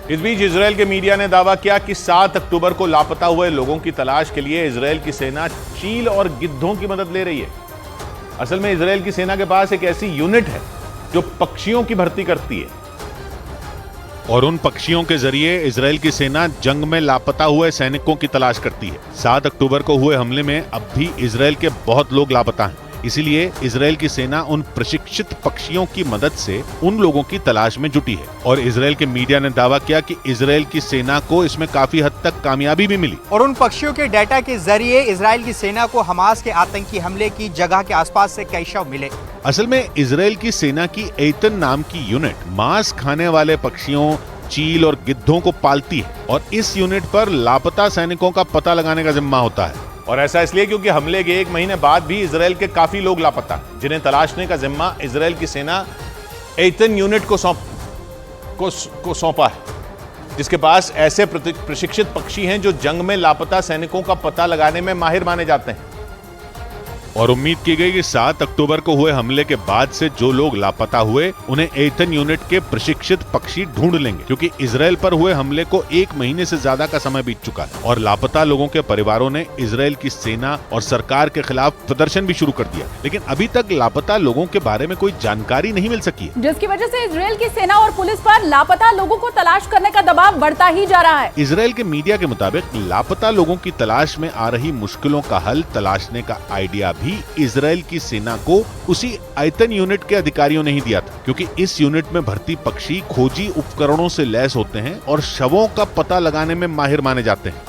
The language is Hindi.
इस बीच इजरायल के मीडिया ने दावा किया कि 7 अक्टूबर को लापता हुए लोगों की तलाश के लिए इजरायल की सेना चील और गिद्धों की मदद ले रही है। असल में इजरायल की सेना के पास एक ऐसी यूनिट है जो पक्षियों की भर्ती करती है और उन पक्षियों के जरिए इजरायल की सेना जंग में लापता हुए सैनिकों की तलाश करती है। 7 अक्टूबर को हुए हमले में अब भी इजरायल के बहुत लोग लापता हैं। इसीलिए इजरायल की सेना उन प्रशिक्षित पक्षियों की मदद से उन लोगों की तलाश में जुटी है और इजरायल के मीडिया ने दावा किया कि इजरायल की सेना को इसमें काफी हद तक कामयाबी भी मिली और उन पक्षियों के डाटा के जरिए इजरायल की सेना को हमास के आतंकी हमले की जगह के आसपास से कई शव मिले। असल में इजरायल की सेना की एतन नाम की यूनिट मांस खाने वाले पक्षियों, चील और गिद्धों को पालती है और इस यूनिट पर लापता सैनिकों का पता लगाने का जिम्मा होता है। और ऐसा इसलिए क्योंकि हमले के 1 महीने बाद भी इजरायल के काफी लोग लापता, जिन्हें तलाशने का जिम्मा इजरायल की सेना एतन यूनिट को सौंपा है, जिसके पास ऐसे प्रशिक्षित पक्षी हैं जो जंग में लापता सैनिकों का पता लगाने में माहिर माने जाते हैं। और उम्मीद की गई कि 7 अक्टूबर को हुए हमले के बाद से जो लोग लापता हुए उन्हें एतन यूनिट के प्रशिक्षित पक्षी ढूंढ लेंगे, क्योंकि इजरायल पर हुए हमले को 1 महीने से ज्यादा का समय बीत चुका है और लापता लोगों के परिवारों ने इजरायल की सेना और सरकार के खिलाफ प्रदर्शन भी शुरू कर दिया। लेकिन अभी तक लापता लोगों के बारे में कोई जानकारी नहीं मिल सकी है, जिसकी वजह से इजरायल की सेना और पुलिस पर लापता लोगों को तलाश करने का दबाव बढ़ता ही जा रहा है। इजरायल के मीडिया के मुताबिक लापता लोगों की तलाश में आ रही मुश्किलों का हल तलाशने का आइडिया भी इजरायल की सेना को उसी एतन यूनिट के अधिकारियों ने ही दिया था, क्योंकि इस यूनिट में भर्ती पक्षी खोजी उपकरणों से लैस होते हैं और शवों का पता लगाने में माहिर माने जाते हैं।